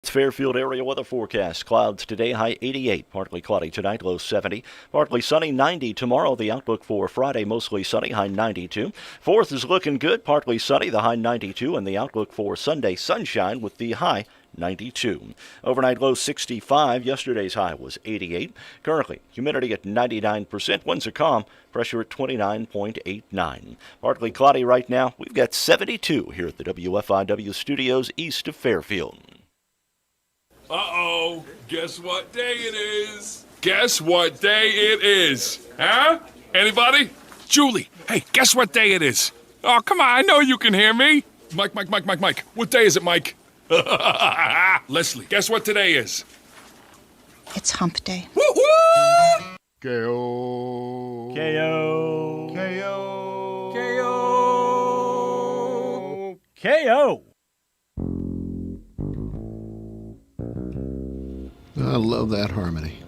It's Fairfield area weather forecast. Clouds today, high 88. Partly cloudy tonight, low 70. Partly sunny, 90 tomorrow. The outlook for Friday, mostly sunny, high 92. 4th is looking good, partly sunny, the high 92. And the outlook for Sunday, sunshine with the high 92. Overnight low 65. Yesterday's high was 88. Currently, humidity at 99%. Winds are calm. Pressure at 29.89. Partly cloudy right now. We've got 72 here at the WFIW studios east of Fairfield. Uh-oh, guess what day it is? Guess what day it is? Huh? Anybody? Julie, hey, guess what day it is? Oh, come on, I know you can hear me. Mike. What day is it, Mike? Leslie, guess what today is? It's hump day. Woo-woo! K-O. K-O. K-O. K-O. K-O. I love that harmony.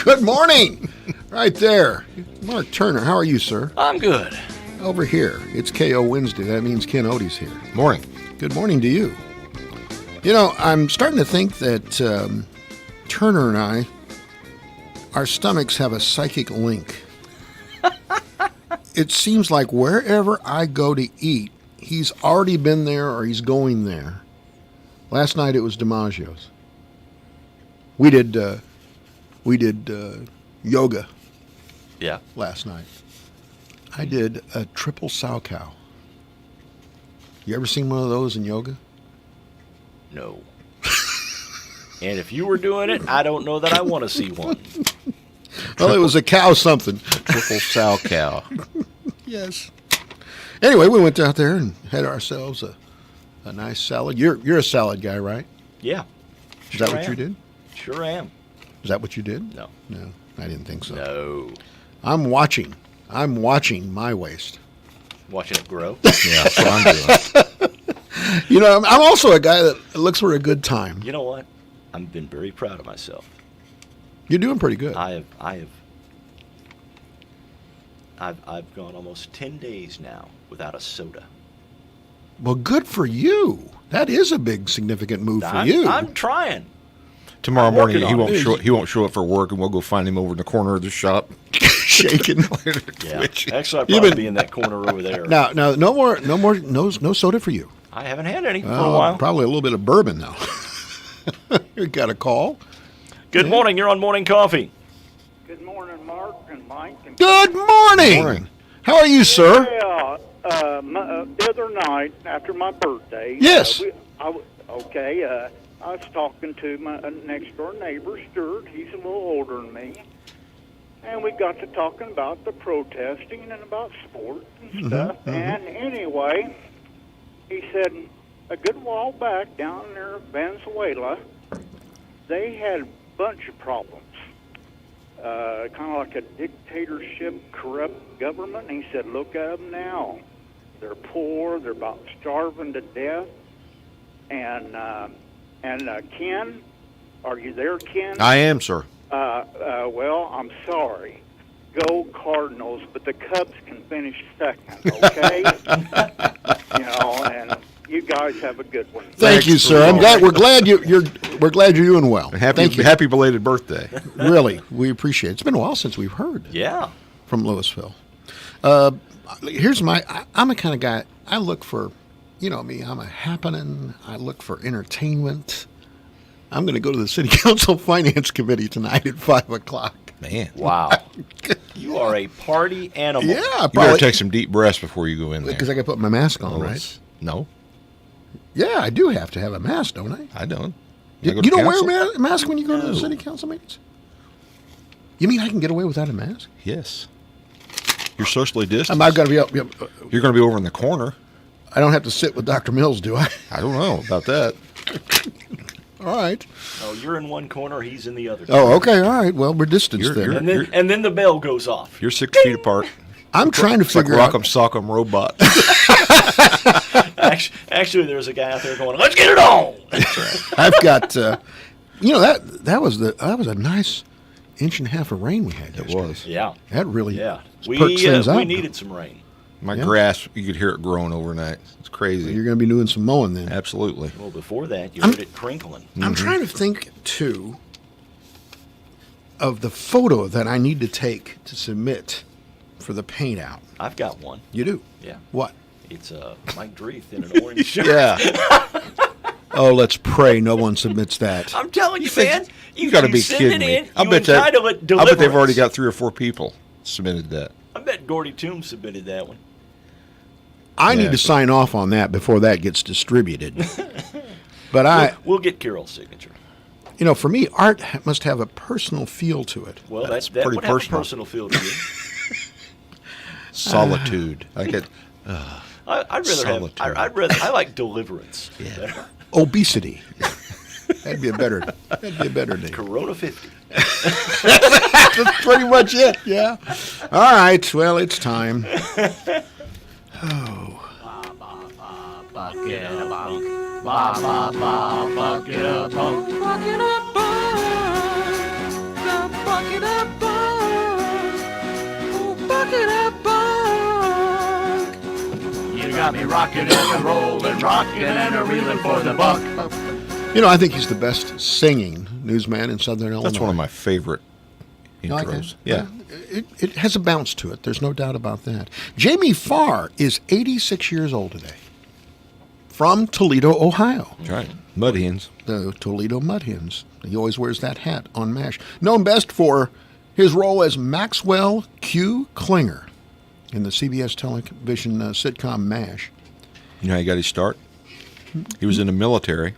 Good morning. Right there. Mark Turner, how are you, sir? I'm good. Over here. It's KO Wednesday. That means Ken Odie's here. Morning. Good morning to you. You know, I'm starting to think that Turner and I, our stomachs have a psychic link. It seems like wherever I go to eat, he's already been there or he's going there. Last night it was DiMaggio's. We did yoga. Yeah. Last night. I did a triple sow cow. You ever seen one of those in yoga? No. And if you were doing it, I don't know that I want to see one. Well, it was a cow something. Triple sow cow. Yes. Anyway, we went out there and had ourselves a nice salad. You're a salad guy, right? Yeah. Is that what you did? Sure am. Is that what you did? No. No, I didn't think so. No. I'm watching my waist. Watching it grow. Yeah, that's what I'm doing. You know, I'm also a guy that looks for a good time. You know what? I've been very proud of myself. You're doing pretty good. I've gone almost 10 days now without a soda. Well, good for you. That is a big, significant move for you. I'm trying. Tomorrow morning working on it. he won't show up for work, and we'll go find him over in the corner of the shop. Shaking. Yeah. Actually, I'll probably be in that corner over there. Now, no soda for you. I haven't had any for a while. Probably a little bit of bourbon now. You got a call. Good morning. You're on Morning Coffee. Good morning, Mark and Mike. And Good morning. Morning. How are you, sir? Yeah, the other night after my birthday. Yes. I was talking to my next door neighbor, Stuart. He's a little older than me. And we got to talking about the protesting and about sports and stuff. And anyway, he said a good while back down there in Venezuela, they had a bunch of problems. Kind of like a dictatorship, corrupt government. And he said, look at them now. They're poor. They're about starving to death. And Ken, are you there, Ken? I am, sir. Well, I'm sorry. Go Cardinals, but the Cubs can finish second, okay? And you guys have a good one. Thank you, sir. I'm glad. We're glad you're doing well. Thank you. Happy belated birthday. Really, we appreciate it. It's been a while since we've heard from Louisville. I'm the kind of guy, I look for, you know me, I'm a happening. I look for entertainment. I'm going to go to the City Council Finance Committee tonight at 5 o'clock. Man. Wow. You are a party animal. Yeah, You better take some deep breaths before you go in there. because I got to put my mask on, right? No, Yeah, I do have to have a mask, don't I? I don't. You don't wear a mask when you go to the City Council meetings? You mean I can get away without a mask? Yes. You're socially distanced. I've got to be up. You're going to be over in the corner. I don't have to sit with Dr. Mills, do I? I don't know about that. All right. Oh, you're in one corner, he's in the other. Oh, okay. All right. Well, we're distanced You're- then. And then the bell goes off. You're 6 feet apart. I'm trying to It's like figure out. Rock'em Sock'em Robot. Actually, there's a guy out there going, "Let's get it on." That's right. I've got. That was a nice inch and a half of rain we had yesterday. was. Yeah. That really Yeah. perks things up. We needed some rain. My Yeah. grass, you could hear it growing overnight. It's crazy. You're going to be doing some mowing then. Absolutely. Well, before that, you heard it crinkling. I'm trying to think, too, of the photo that I need to take to submit for the paint out. I've got one. You do? Yeah. What? It's Mike Dreeth in an orange shirt. Yeah. Oh, let's pray no one submits that. I'm telling you, man. You got to be send kidding it me. in, I you bet entitle it I bet they've Deliverance. already got 3 or 4 people submitted that. I bet Gordy Toombs submitted that one. I need Yeah. to sign off on that before that gets distributed. But We'll get Carol's signature. for me, art must have a personal feel to it. Well, That's that pretty would have a personal. personal feel to you. Solitude. I get. I'd rather have. Solitude. I like Deliverance. Yeah. Obesity. That'd be a better name. Corona 50. That's pretty much it. Yeah. All right. Well, it's time. You got me rocking and a rolling, rocking and a reeling for the buck. I think he's the best singing newsman in Southern Illinois. That's one of my favorite You like intros. that? Yeah. It has a bounce to it. There's no doubt about that. Jamie Farr is 86 years old today. From Toledo, Ohio. That's right. Mud Hens. The Toledo Mud Hens. He always wears that hat on MASH. Known best for his role as Maxwell Q. Klinger in the CBS television sitcom MASH. You know how he got his start? He was in the military,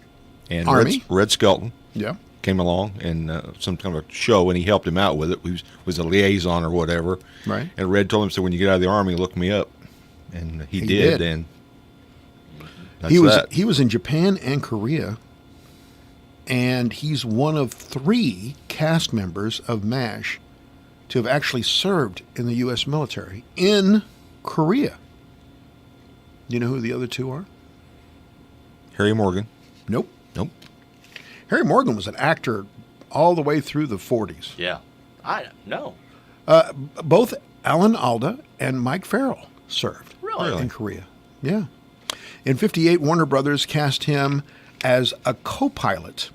and Army? Red Skelton Yeah. came along and some kind of a show, and he helped him out with it. He was a liaison or whatever. Right. And Red told him, said, when you get out of the Army, look me up. And he did. did. And that's He was that. he was in Japan and Korea, and he's one of 3 cast members of MASH to have actually served in the U.S. military in Korea. Do you know who the other 2 are? Harry Morgan. Nope. Nope. Harry Morgan was an actor all the way through the 40s. Yeah. I know. Both Alan Alda and Mike Farrell served Really? in Korea. Yeah. In 58, Warner Brothers cast him as a co-pilot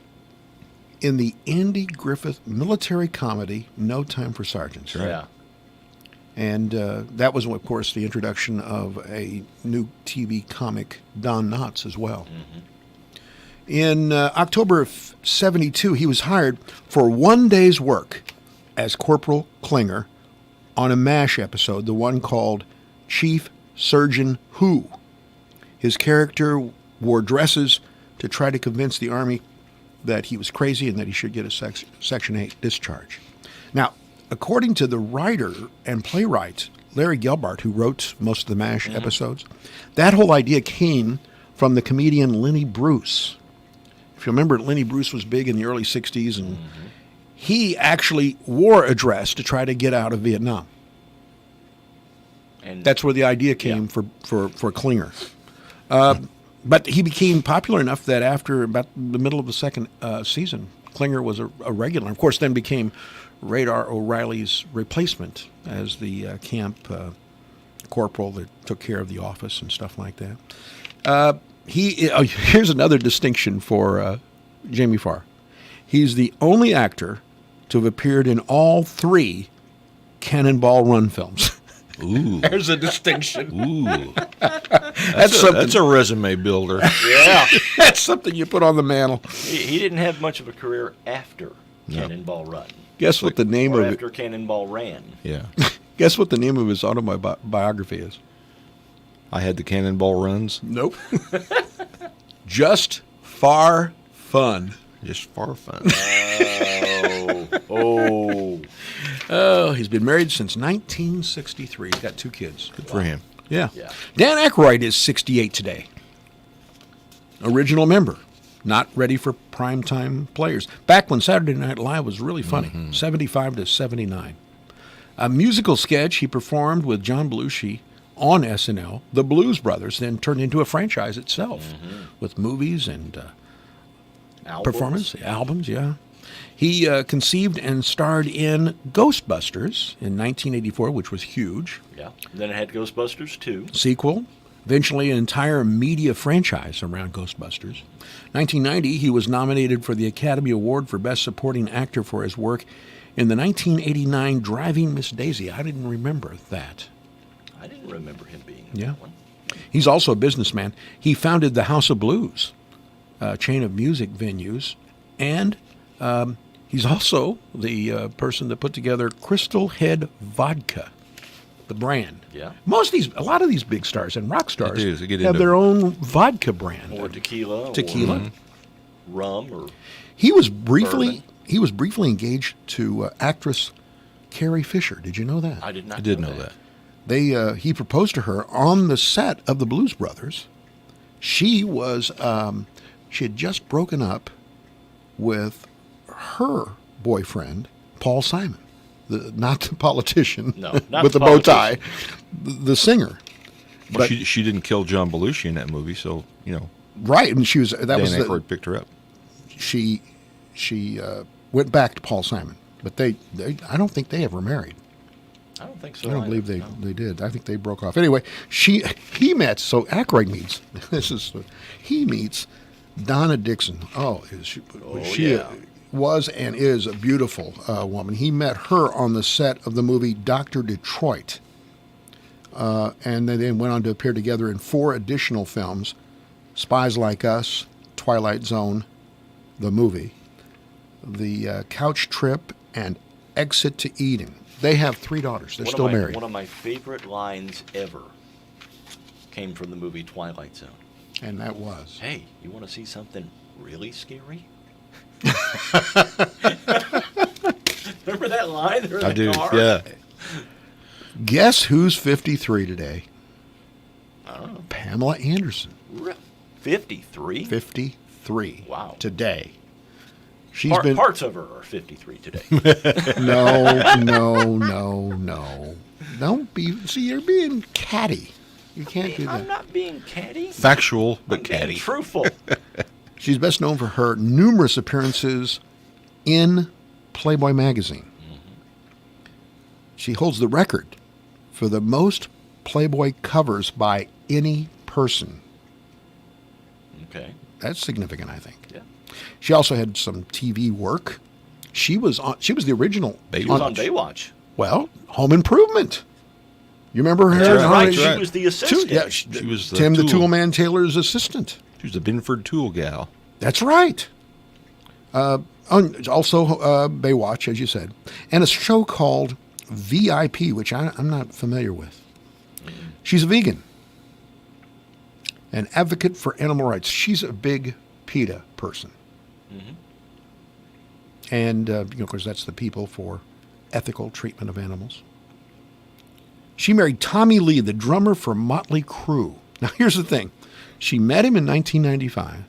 in the Andy Griffith military comedy No Time for Sergeants. Yeah. And that was, of course, the introduction of a new TV comic, Don Knotts, as well. In October of 72, he was hired for 1 day's work as Corporal Klinger on a MASH episode, the one called Chief Surgeon Who. His character wore dresses to try to convince the Army that he was crazy and that he should get a Section 8 discharge. Now, according to the writer and playwright, Larry Gelbart, who wrote most of the MASH episodes, that whole idea came from the comedian Lenny Bruce. If you remember, Lenny Bruce was big in the early 60s, and he actually wore a dress to try to get out of Vietnam. And That's where the idea came for Klinger. But he became popular enough that after about the middle of the second season, Klinger was a regular. Of course, then became Radar O'Reilly's replacement as the camp corporal that took care of the office and stuff like that. Here's another distinction for Jamie Farr. He's the only actor to have appeared in all 3 Cannonball Run films. Ooh. There's a distinction. Ooh. That's something. That's a resume builder. yeah. That's something you put on the mantle. He didn't have much of a career after Cannonball Run. Guess what the name Or of it? after Cannonball Ran. Yeah. Guess what the name of his autobiography is? I had the Cannonball Runs. Nope. Just Far Fun. Just far fun. Oh, he's been married since 1963. He's got 2 kids. Good for him. Yeah. Yeah. Dan Aykroyd is 68 today. Original member. Not ready for primetime players. Back when Saturday Night Live was really funny. 75 to 79. A musical sketch he performed with John Belushi on SNL, The Blues Brothers, then turned into a franchise itself with movies and Albums. performance albums. Yeah, He conceived and starred in Ghostbusters in 1984, which was huge. Yeah. Then it had Ghostbusters 2. Sequel, eventually an entire media franchise around Ghostbusters. 1990, he was nominated for the Academy Award for Best Supporting Actor for his work in the 1989 Driving Miss Daisy. I didn't remember that. I didn't remember him being in Yeah. that one. He's also a businessman. He founded the House of Blues, a chain of music venues, and he's also the person that put together Crystal Head Vodka, the brand. Yeah. A lot of these big stars and rock stars They get have into- their own vodka brand. Or tequila. Tequila. Or rum. Or He was briefly bourbon. engaged to actress Carrie Fisher. Did you know that? I did not I did know that. He proposed to her on the set of the Blues Brothers. She had just broken up with her boyfriend, Paul Simon, not the politician, No, not with the the bow tie, politician. the singer. Well, she didn't kill John Belushi in that movie, so Right, and she was that Dan was Aykroyd picked her up. she went back to Paul Simon, but they I don't think they ever married. I don't think so. I don't either. believe they, No. they did. I think they broke off. Anyway, he met, so Aykroyd meets, he meets Donna Dixon. Oh, she yeah. was and is a beautiful woman. He met her on the set of the movie Dr. Detroit. And they then went on to appear together in 4 additional films: Spies Like Us, Twilight Zone, the movie, The Couch Trip, and Exit to Eden. They have 3 daughters. They're still married. One of my favorite lines ever came from the movie Twilight Zone. And that was. Hey, you want to see something really scary? Remember that line? They're in I the do. car? Yeah. Guess who's 53 today? I don't know. Pamela Anderson. 53? 53. Wow. Today. She's been. Parts of her are 53 today. No. Don't be. See, you're being catty. You can't do I'm that. not being catty. Factual, but I'm being catty. truthful. She's best known for her numerous appearances in Playboy magazine. She holds the record for the most Playboy covers by any person. Okay. That's significant, I think. Yeah. She also had some TV work. She was the original. She was on Baywatch. Well, Home Improvement. You remember her? That's right. That's She right. was the assistant. Yeah, She was the Tim the tool. Toolman Taylor's assistant. She was the Binford Tool gal. That's right. Also, Baywatch, as you said, and a show called VIP, which I'm not familiar with. She's a vegan, an advocate for animal rights. She's a big PETA person. And, of course, that's the people for ethical treatment of animals. She married Tommy Lee, the drummer for Motley Crue. Now, here's the thing. She met him in 1995.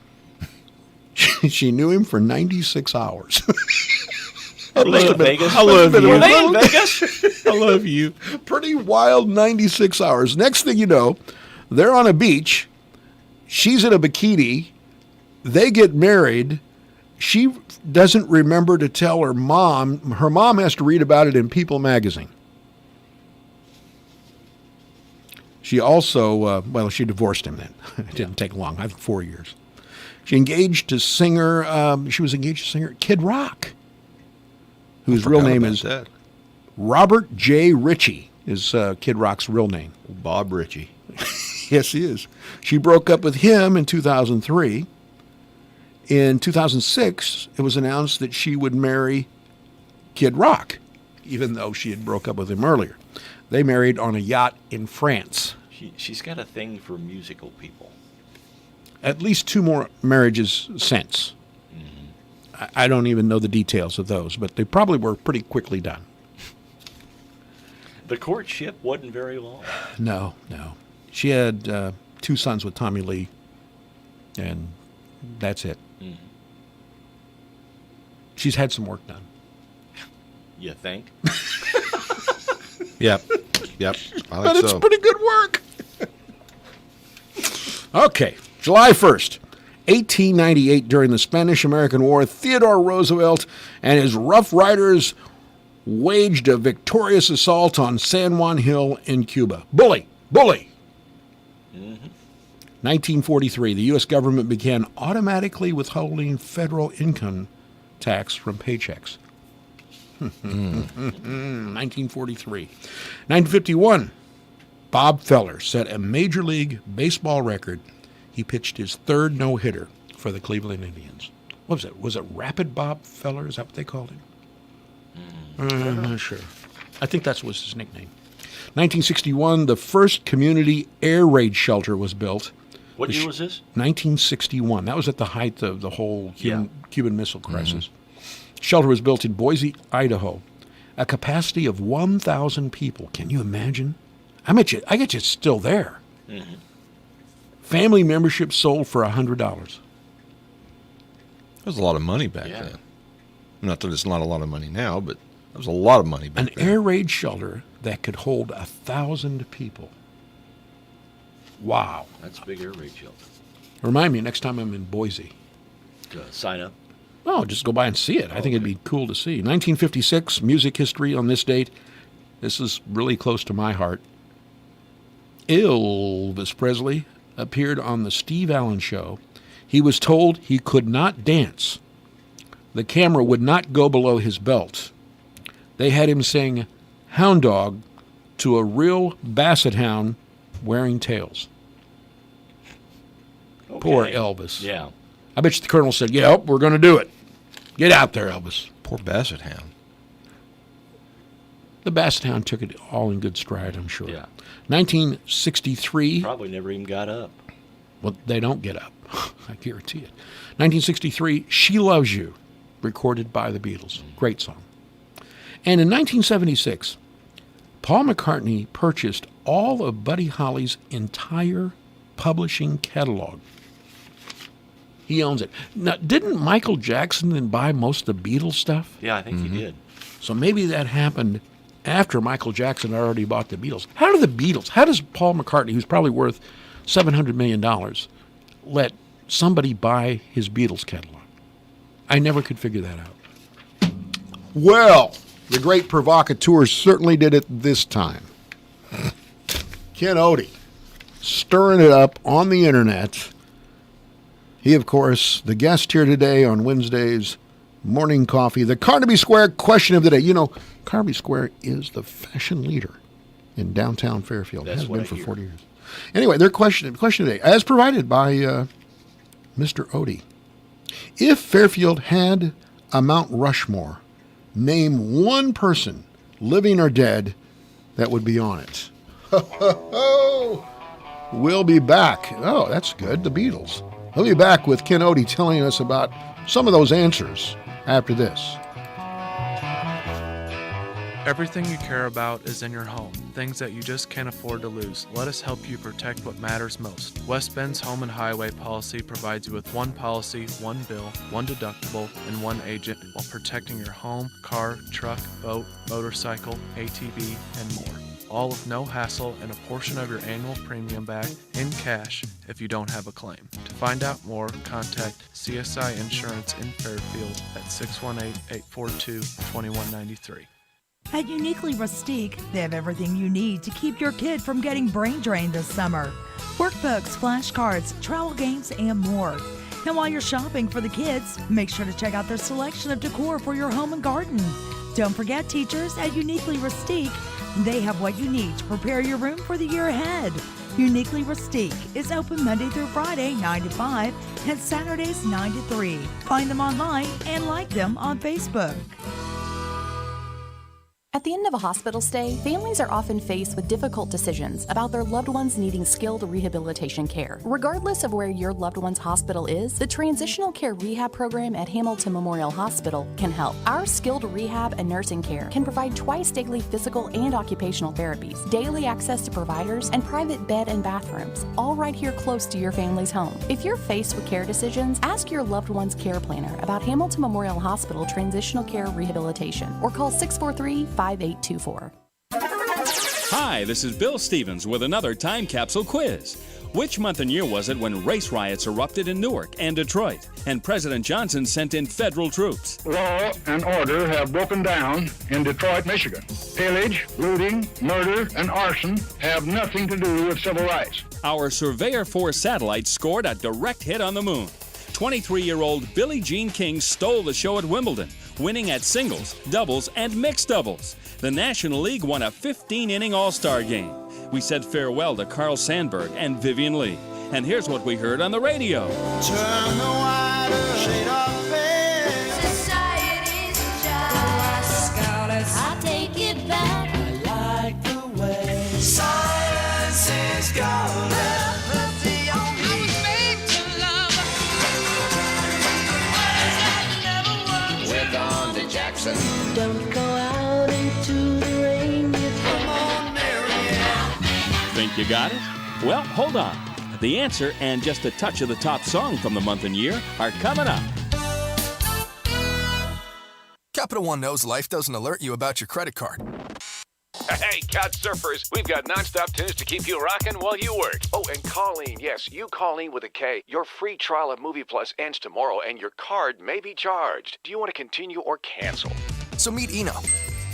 She knew him for 96 hours. Were they in Vegas? I love you. Were they in Vegas? I love you. Pretty wild 96 hours. Next thing you know, they're on a beach. She's in a bikini. They get married. She doesn't remember to tell her mom. Her mom has to read about it in People magazine. She also, she divorced him then. It didn't take long, I think 4 years. She was engaged to singer Kid Rock, whose real name is that. Robert J. Ritchie, is Kid Rock's real name. Bob Ritchie. Yes, he is. She broke up with him in 2003. In 2006, it was announced that she would marry Kid Rock, even though she had broke up with him earlier. They married on a yacht in France. She's got a thing for musical people. At least 2 more marriages since. I don't even know the details of those, but they probably were pretty quickly done. The courtship wasn't very long. No. She had 2 sons with Tommy Lee, and that's it. She's had some work done. You think? Yep. I But think it's so. pretty good work. Okay, July 1st, 1898, during the Spanish-American War, Theodore Roosevelt and his Rough Riders waged a victorious assault on San Juan Hill in Cuba. Bully! 1943, the U.S. government began automatically withholding federal income tax from paychecks. 1943. 1951, Bob Feller set a Major League Baseball record. He pitched his third no-hitter for the Cleveland Indians. What was it? Was it Rapid Bob Feller? Is that what they called him? I'm not sure. I think that was his nickname. 1961, the first community air raid shelter was built. What year was this? 1961. That was at the height of the whole Cuban Missile Crisis. Shelter was built in Boise, Idaho. A capacity of 1,000 people. Can you imagine? I bet you it's still there. Family membership sold for $100. That was a lot of money back then. Not that it's not a lot of money now, but that was a lot of money back then. An air raid shelter that could hold 1,000 people. Wow. That's a big air raid shelter. Remind me next time I'm in Boise. Sign up. Oh, just go by and see it. I think it'd be cool to see. 1956, music history on this date. This is really close to my heart. Elvis Presley appeared on the Steve Allen Show. He was told he could not dance. The camera would not go below his belt. They had him sing Hound Dog to a real basset hound wearing tails. Okay. Poor Elvis. Yeah. I bet you the colonel said, "Yep, we're going to do it. Get out there, Elvis." Poor basset hound. The basset hound took it all in good stride, I'm sure. Yeah. 1963. Probably never even got up. Well, they don't get up. I guarantee it. 1963, She Loves You, recorded by the Beatles. Great song. And in 1976, Paul McCartney purchased all of Buddy Holly's entire publishing catalog. He owns it. Now, didn't Michael Jackson then buy most of the Beatles stuff? Yeah, I think he did. So maybe that happened after Michael Jackson already bought the Beatles. How does Paul McCartney, who's probably worth $700 million, let somebody buy his Beatles catalog? I never could figure that out. Well, the great provocateur certainly did it this time. Ken Odie, stirring it up on the internet. He, of course, the guest here today on Wednesday's Morning Coffee. The Carnaby Square question of the day. You know, Carnaby Square is the fashion leader in downtown Fairfield. That's Has what been I for hear. 40 years. Anyway, their question today, as provided by Mr. Odie. If Fairfield had a Mount Rushmore, name one person, living or dead, that would be on it. We'll be back. Oh, that's good. The Beatles. We'll be back with Ken Odie telling us about some of those answers after this. Everything you care about is in your home, things that you just can't afford to lose. Let us help you protect what matters most. West Bend's Home and Highway policy provides you with one policy, one bill, one deductible, and one agent while protecting your home, car, truck, boat, motorcycle, ATV, and more. All with no hassle and a portion of your annual premium back in cash if you don't have a claim. To find out more, contact CSI Insurance in Fairfield at 618-842-2193. At Uniquely Rustique, they have everything you need to keep your kid from getting brain drained this summer. Workbooks, flashcards, travel games, and more. And while you're shopping for the kids, make sure to check out their selection of decor for your home and garden. Don't forget, teachers, at Uniquely Rustique, they have what you need to prepare your room for the year ahead. Uniquely Rustique is open Monday through Friday, 9 to 5, and Saturdays, 9 to 3. Find them online and like them on Facebook. At the end of a hospital stay, families are often faced with difficult decisions about their loved ones needing skilled rehabilitation care. Regardless of where your loved one's hospital is, the Transitional Care Rehab Program at Hamilton Memorial Hospital can help. Our skilled rehab and nursing care can provide twice daily physical and occupational therapies, daily access to providers, and private bed and bathrooms, all right here close to your family's home. If you're faced with care decisions, ask your loved one's care planner about Hamilton Memorial Hospital Transitional Care Rehabilitation or call 643-5824. Hi, this is Bill Stevens with another time capsule quiz. Which month and year was it when race riots erupted in Newark and Detroit, and President Johnson sent in federal troops? Law and order have broken down in Detroit, Michigan. Pillage, looting, murder, and arson have nothing to do with civil rights. Our Surveyor 4 satellite scored a direct hit on the moon. 23-year-old Billie Jean King stole the show at Wimbledon, winning at singles, doubles, and mixed doubles. The National League won a 15-inning All-Star game. We said farewell to Carl Sandburg and Vivian Lee. And here's what we heard on the radio. Turn the wider shade of face. Society's child. I'll take it back. I like the way silence is golden. Don't go out into the rain. Come on, Marianne. Think you got it? Well, hold on. The answer and just a touch of the top song from the month and year are coming up. Capital One knows life doesn't alert you about your credit card. Hey, couch surfers, we've got nonstop tunes to keep you rocking while you work. Oh, and Colleen, yes, you Colleen with a K. Your free trial of Movie Plus ends tomorrow, and your card may be charged. Do you want to continue or cancel? So meet Eno,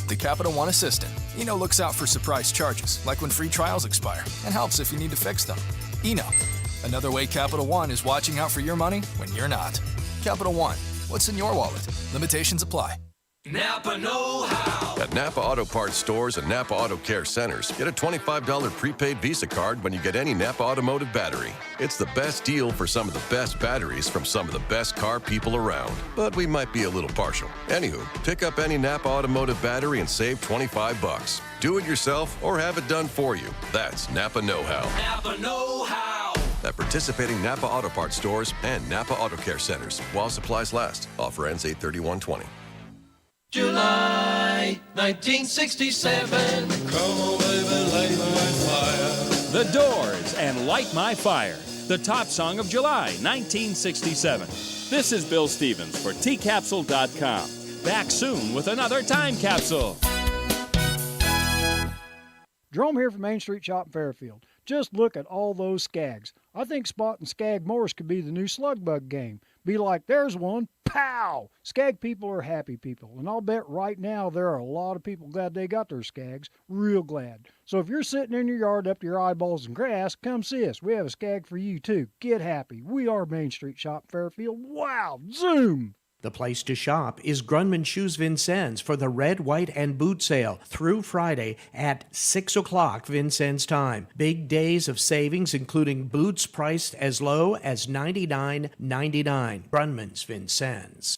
the Capital One assistant. Eno looks out for surprise charges, like when free trials expire, and helps if you need to fix them. Eno, another way Capital One is watching out for your money when you're not. Capital One, what's in your wallet? Limitations apply. Napa know-how. At Napa Auto Parts stores and Napa Auto Care centers, get a $25 prepaid Visa card when you get any Napa Automotive battery. It's the best deal for some of the best batteries from some of the best car people around. But we might be a little partial. Anywho, pick up any Napa Automotive battery and save $25. Do it yourself or have it done for you. That's Napa know-how. Napa know-how. At participating Napa Auto Parts stores and Napa Auto Care centers while supplies last. Offer ends 8/31/20. July 1967. Come on, baby, light my fire. The Doors and Light My Fire, the top song of July 1967. This is Bill Stevens for tcapsule.com. Back soon with another time capsule. Jerome here from Main Street Shop in Fairfield. Just look at all those skags. I think spotting skag Morse could be the new slug bug game. Be like, there's one, pow! Skag people are happy people, and I'll bet right now there are a lot of people glad they got their skags, real glad. So if you're sitting in your yard up to your eyeballs in grass, come see us. We have a skag for you too. Get happy. We are Main Street Shop Fairfield. Wow, zoom! The place to shop is Grunman Shoes Vincennes for the red, white, and boot sale through Friday at 6 o'clock Vincennes time. Big days of savings, including boots priced as low as $99.99. Grunman's Vincennes.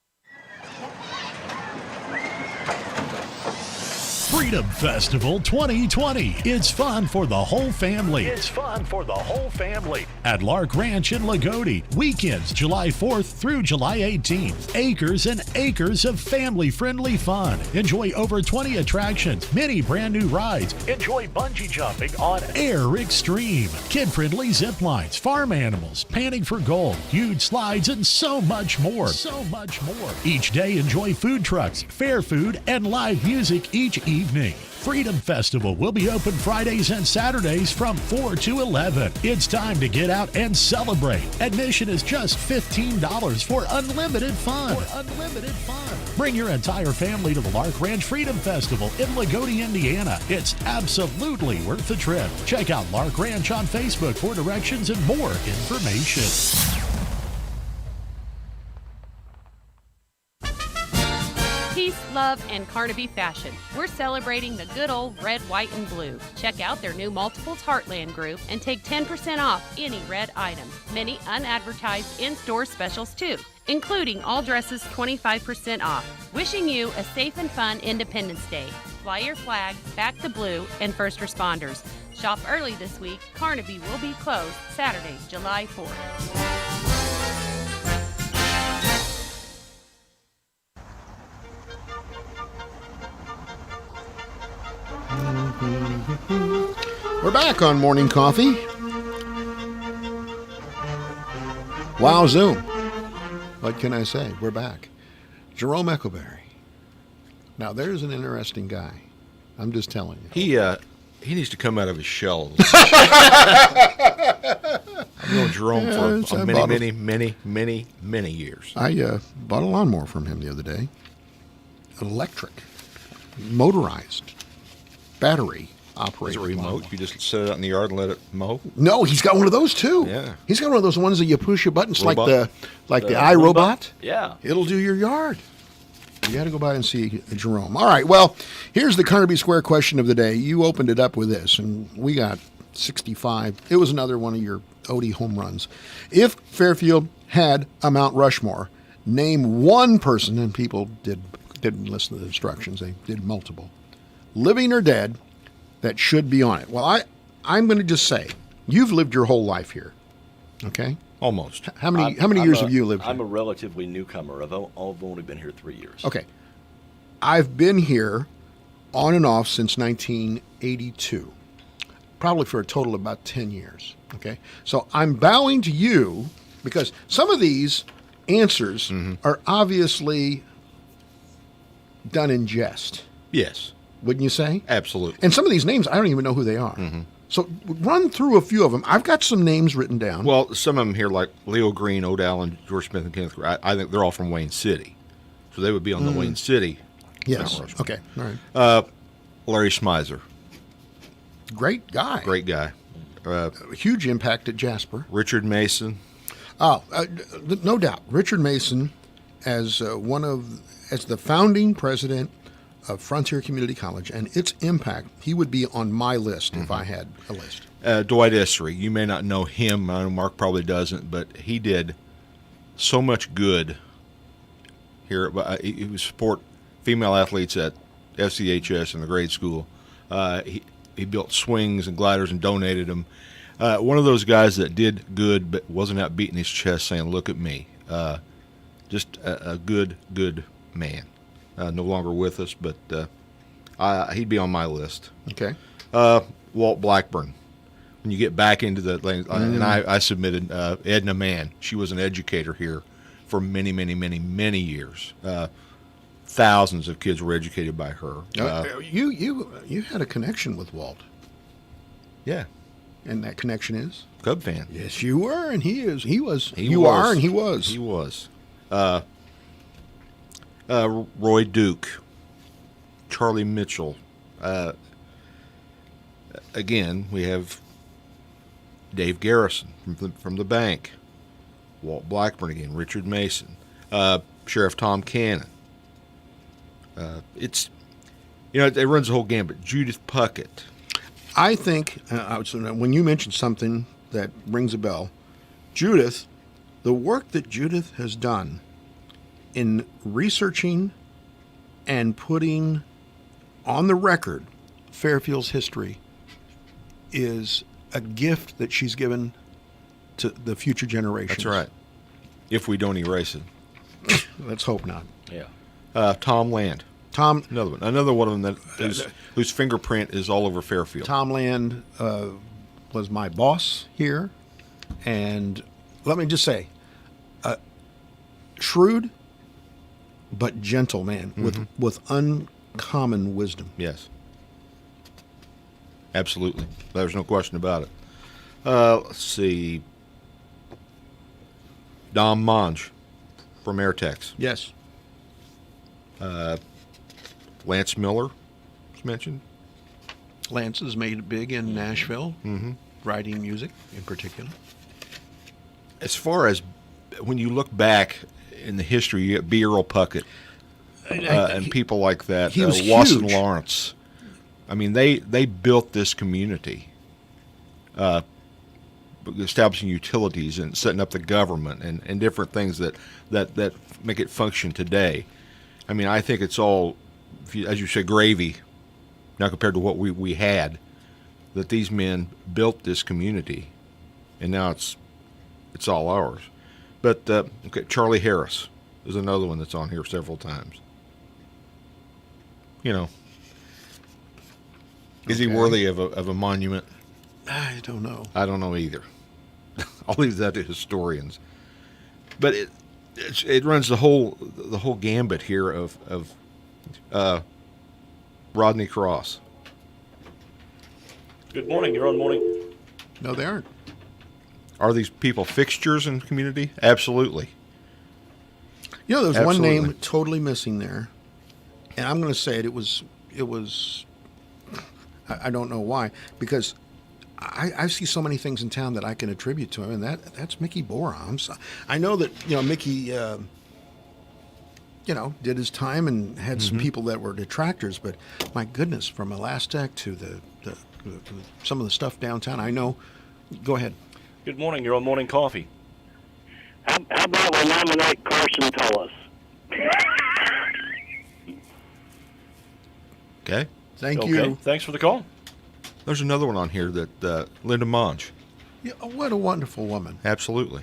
Freedom Festival 2020. It's fun for the whole family. It's fun for the whole family. At Lark Ranch in Lagodi. Weekends, July 4th through July 18th. Acres and acres of family-friendly fun. Enjoy over 20 attractions, many brand new rides. Enjoy bungee jumping on Air Extreme. Kid-friendly zip lines, farm animals, panning for gold, huge slides, and so much more. So much more. Each day, enjoy food trucks, fair food, and live music each evening. Freedom Festival will be open Fridays and Saturdays from 4 to 11. It's time to get out and celebrate. Admission is just $15 for unlimited fun. Bring your entire family to the Lark Ranch Freedom Festival in Lagodi, Indiana. It's absolutely worth the trip. Check out Lark Ranch on Facebook for directions and more information. Peace, love, and Carnaby fashion. We're celebrating the good old red, white, and blue. Check out their new Multiples Heartland group and take 10% off any red item. Many unadvertised in-store specials too, including all dresses 25% off. Wishing you a safe and fun Independence Day. Fly your flag, back the blue, and first responders. Shop early this week. Carnaby will be closed Saturday, July 4th. We're back on Morning Coffee. Wow, Zoom. What can I say? We're back. Jerome Echoberry. Now, there's an interesting guy. I'm just telling you. He needs to come out of his shell. I've known Jerome for many years. I bought a lawnmower from him the other day. Electric, motorized, battery operated. Is it remote? lawnmower. You just set it out in the yard and let it mow? No, he's got one of those too. Yeah. He's got one of those ones that you push your buttons Robot? like the The iRobot. robot? Yeah. It'll do your yard. You got to go by and see Jerome. All right, well, here's the Carnaby Square question of the day. You opened it up with this, and we got 65. It was another one of your Odie home runs. If Fairfield had a Mount Rushmore, name one person, and people didn't listen to the instructions. They did multiple. Living or dead, that should be on it. Well, I'm going to just say, you've lived your whole life here, okay? Almost. How many years have you lived here? I'm a relatively newcomer. I've only been here 3 years. Okay. I've been here on and off since 1982, probably for a total of about 10 years. Okay. So I'm bowing to you because some of these answers are obviously done in jest. Yes. Wouldn't you say? Absolutely. And some of these names, I don't even know who they are. So run through a few of them. I've got some names written down. Well, some of them here, like Leo Green, Ode Allen, George Smith, and Kenneth Gray, I think they're all from Wayne City. So they would be on the Wayne City. Yes. Mount Rushmore. Okay. All right. Larry Schmeiser. Great guy. Great guy. Huge impact at Jasper. Richard Mason. Oh, no doubt. Richard Mason, as the founding president of Frontier Community College and its impact, he would be on my list if I had a list. Dwight Essery. You may not know him. I know Mark probably doesn't, but he did so much good here. He would support female athletes at FCHS in the grade school. He built swings and gliders and donated them. One of those guys that did good but wasn't out beating his chest saying, look at me. Just a good man. No longer with us, but he'd be on my list. Okay. Walt Blackburn. When you get back into the and I submitted Edna Mann. She was an educator here for many years. Thousands of kids were educated by her. You had a connection with Walt. Yeah. And that connection is? Cub fan. Yes, you were, and he is. He was. He you was. are, and he was. He was. Roy Duke, Charlie Mitchell. Again, we have Dave Garrison from the bank. Walt Blackburn again. Richard Mason. Sheriff Tom Cannon. It runs the whole gambit. Judith Puckett. I think when you mentioned something that rings a bell, Judith, the work that Judith has done in researching and putting on the record Fairfield's history is a gift that she's given to the future generations. That's right. If we don't erase it. Let's hope not. Yeah. Tom Land. Another one of them whose fingerprint is all over Fairfield. Tom Land was my boss here, and let me just say, shrewd but gentle man with uncommon wisdom. Yes, absolutely. There's no question about it. Let's see, Dom Monge from Airtex. Yes. Lance Miller was mentioned. Lance has made it big in Nashville, writing music in particular. As far as when you look back in the history, you get B. Earl Puckett and people like that. He was Wasson huge. Lawrence. I mean, they built this community, establishing utilities and setting up the government and different things that make it function today. I mean, I think it's all, as you say, gravy, now compared to what we had, that these men built this community, and now it's all ours. But Charlie Harris is another one that's on here several times. Is he worthy of a monument? I don't know. I don't know either. I'll leave that to historians. But it runs the whole gambit here of Rodney Cross. Good morning. You're on morning. No, they aren't. Are these people fixtures in the community? Absolutely. You know, there's one Absolutely. name totally missing there, and I'm going to say it. It was. I don't know why, because I see so many things in town that I can attribute to him, and that's Mickey Boron. I know that Mickey, did his time and had some people that were detractors, but my goodness, from Elastic to the some of the stuff downtown, I know. Go ahead. Good morning. You're on morning coffee. How about we nominate Carson Tullis? Okay. Thank Okay. you. Thanks for the call. There's another one on here that Linda Monge. Yeah, what a wonderful woman. Absolutely.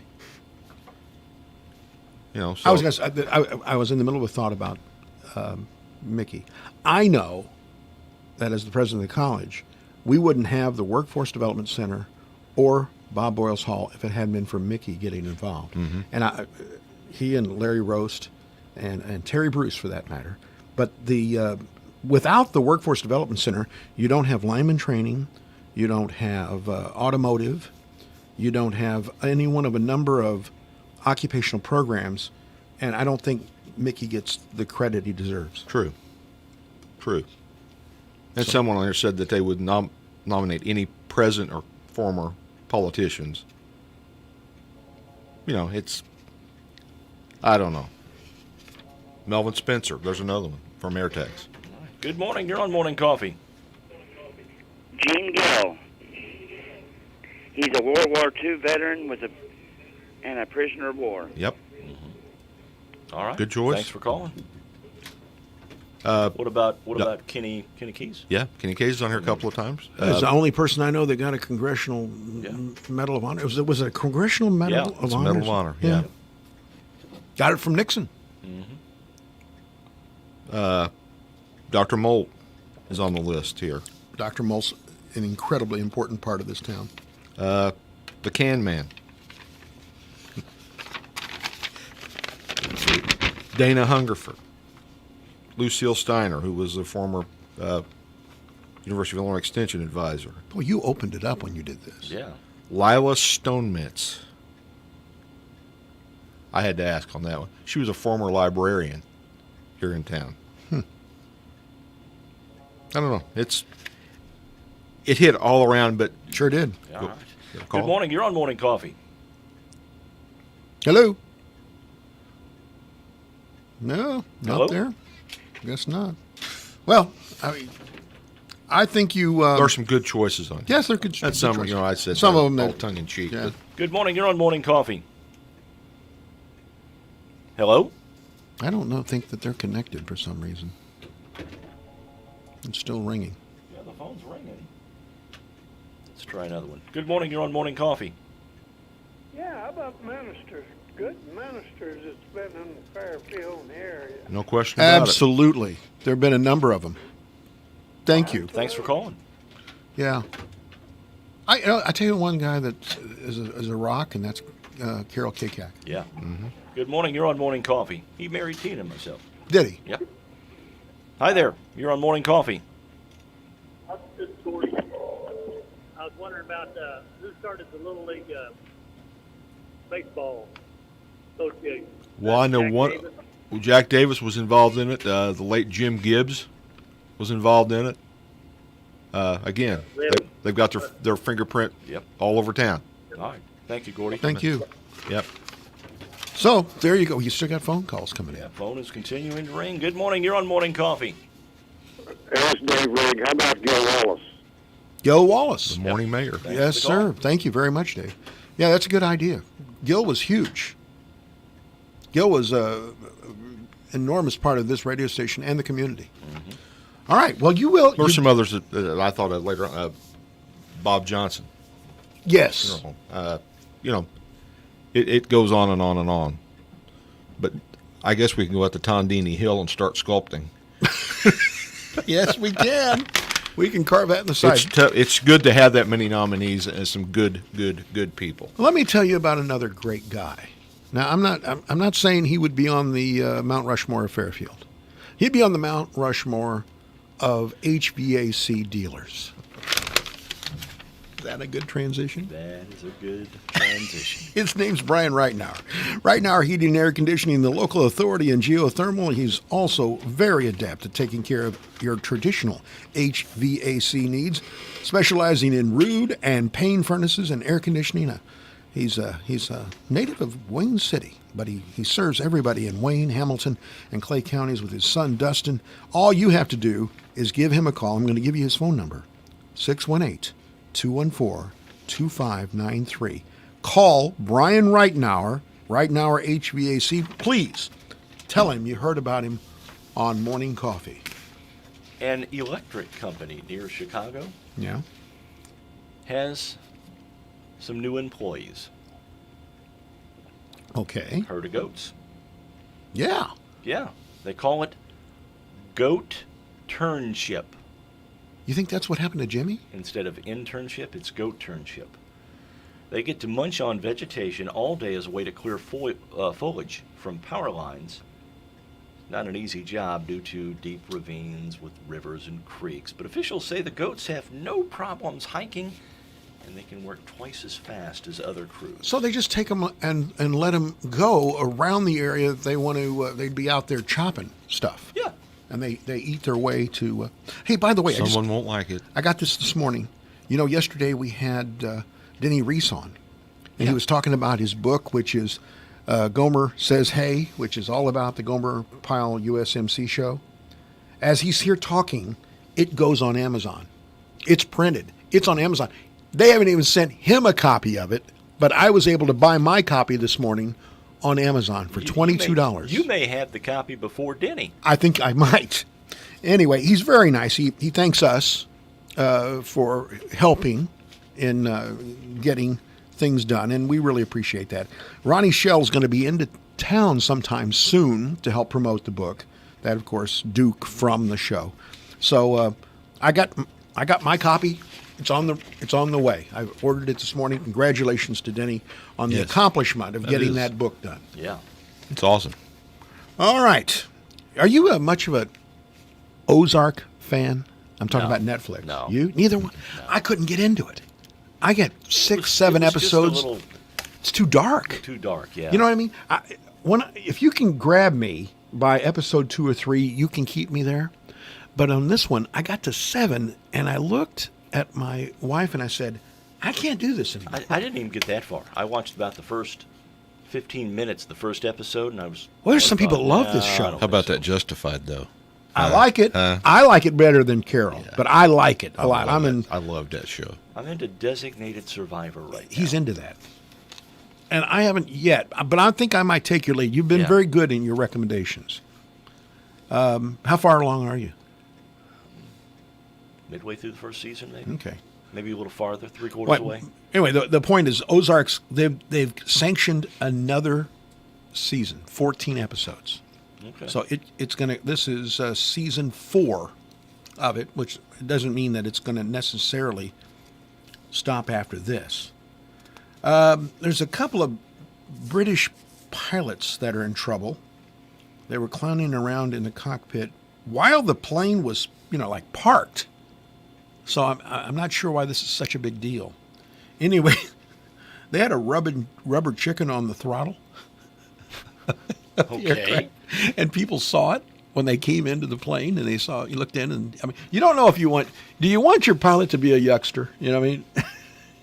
So I was going to say, I was in the middle of a thought about Mickey. I know that as the president of the college, we wouldn't have the Workforce Development Center or Bob Boyles Hall if it hadn't been for Mickey getting involved. Mm-hmm. And he and Larry Roast and Terry Bruce, for that matter. But without the Workforce Development Center, you don't have lineman training, you don't have automotive, you don't have any one of a number of occupational programs, and I don't think Mickey gets the credit he deserves. True. And someone on there said that they would nominate any present or former politicians. It's, I don't know. Melvin Spencer, there's another one from Airtex. Good morning. You're on morning coffee. Gene Gill. He's a World War II veteran and a prisoner of war. Yep. All right. Good choice. Thanks for calling. What about Kenny Keys? Yeah, Kenny Case is on here a couple of times. He's the only person I know that got a Congressional Medal of Honor. Was it a Congressional Medal of it's a Honor? Medal of Honor, yeah. Got it from Nixon. Dr. Molt is on the list here. Dr. Molt's an incredibly important part of this town. The Can Man. Dana Hungerford. Lucille Steiner, who was a former University of Illinois Extension advisor. Boy, you opened it up when you did this. Yeah. Lila Stonemitz. I had to ask on that one. She was a former librarian here in town. I don't know. It hit all around, but sure did. All right. Good morning. You're on morning coffee. Hello. No, Hello? not there. Guess not. Well, I think you. There's some good choices on here. Yes, there could. That's some. I said some of them all that tongue in cheek. Yeah. Good morning. You're on morning coffee. Hello. I don't know. Think that they're connected for some reason. It's still ringing. Yeah, the phone's ringing. Let's try another one. Good morning. You're on morning coffee. Yeah, how about ministers? Good ministers that's been in Fairfield in the area. No question about Absolutely. There have been a number of them. Thank you. Thanks for calling. Yeah. I tell you one guy that is a rock, and that's Carol Kakak. Yeah. Good morning. You're on morning coffee. He married Tina and myself. Did he? Yep. Hi there. You're on morning coffee. This is Gordy. I was wondering about who started the Little League baseball association. Well, I know Jack one. Davis? Jack Davis was involved in it. The late Jim Gibbs was involved in it. Again, Really? they've got their fingerprint all over town. All right. Thank you, Gordy. Thank you. Yep. So there you go. You still got phone calls coming in. Phone is continuing to ring. Good morning. You're on morning coffee. Yes, Dave Rigg. How about Gil Wallace? Gil Wallace. The morning mayor. Yes, sir. Thank you very much, Dave. Yeah, that's a good idea. Gil was huge. Gil was an enormous part of this radio station and the community. All right. Well, you will. There were some others that I thought of later on. Bob Johnson. Yes. It goes on and on and on. But I guess we can go out to Tondini Hill and start sculpting. Yes, we can. We can carve that in the side. It's good to have that many nominees and some good people. Let me tell you about another great guy. Now, I'm not saying he would be on the Mount Rushmore of Fairfield. He'd be on the Mount Rushmore of HVAC dealers. that a good transition? That is a good transition. His name's Brian Reitnauer. Reitnauer Heating and Air Conditioning, the local authority in geothermal. He's also very adept at taking care of your traditional HVAC needs, specializing in Rude and Payne furnaces and air conditioning. He's a native of Wayne City, but he serves everybody in Wayne, Hamilton, and Clay counties with his son, Dustin. All you have to do is give him a call. I'm going to give you his phone number, 618-214-2593. Call Brian Reitnauer, Reitnauer HVAC. Please tell him you heard about him on Morning Coffee. An electric company near Chicago Yeah. has some new employees. Okay. Herd of goats. Yeah. Yeah. They call it goat turnship. You think that's what happened to Jimmy? Instead of internship, it's goat turnship. They get to munch on vegetation all day as a way to clear foliage from power lines. Not an easy job due to deep ravines with rivers and creeks, but officials say the goats have no problems hiking, and they can work twice as fast as other crews. So they just take them and let them go around the area that they want to. They'd be out there chopping stuff. Yeah. And they eat their way to. Hey, by the way, Someone won't like it. I got this morning. You know, yesterday we had Denny Reese on, and he was talking about his book, which is Gomer Says Hey, which is all about the Gomer Pyle USMC show. As he's here talking, it goes on Amazon. It's printed. It's on Amazon. They haven't even sent him a copy of it, but I was able to buy my copy this morning on Amazon for $22. You may have the copy before Denny. I think I might. Anyway, he's very nice. He thanks us for helping in getting things done, and we really appreciate that. Ronnie Shell's going to be into town sometime soon to help promote the book. That, of course, Duke from the show. So I got my copy. It's on the way. I ordered it this morning. Congratulations to Denny on the accomplishment of getting that book done. Yeah. It's awesome. All right. Are you much of a Ozark fan? I'm talking about Netflix. No. You? Neither one? No. I couldn't get into it. I get 6-7 it was episodes. Just a little, it's too dark. Too dark, yeah. You know what I mean? If you can grab me by episode 2 or 3, you can keep me there. But on this one, I got to 7, and I looked at my wife and I said, I can't do this anymore. I didn't even get that far. I watched about the first 15 minutes, the first episode, and I was... Well, there's some people that love this show. How about that Justified, though? I like it. I like it better than Carol, but I like it a lot. I loved that show. I'm into Designated Survivor right now. He's into that. And I haven't yet, but I think I might take your lead. You've been very good in your recommendations. How far along are you? Midway through the first season, maybe. Okay. Maybe a little farther, 3/4 away. Anyway, the point is Ozarks, they've sanctioned another season, 14 episodes. Okay. So this is season 4 of it, which doesn't mean that it's going to necessarily stop after this. There's a couple of British pilots that are in trouble. They were clowning around in the cockpit while the plane was, parked. So I'm not sure why this is such a big deal. Anyway, they had a rubber chicken on the throttle. Okay. And people saw it when they came into the plane, and you looked in, and you don't know if do you want your pilot to be a yuckster? You know what I mean?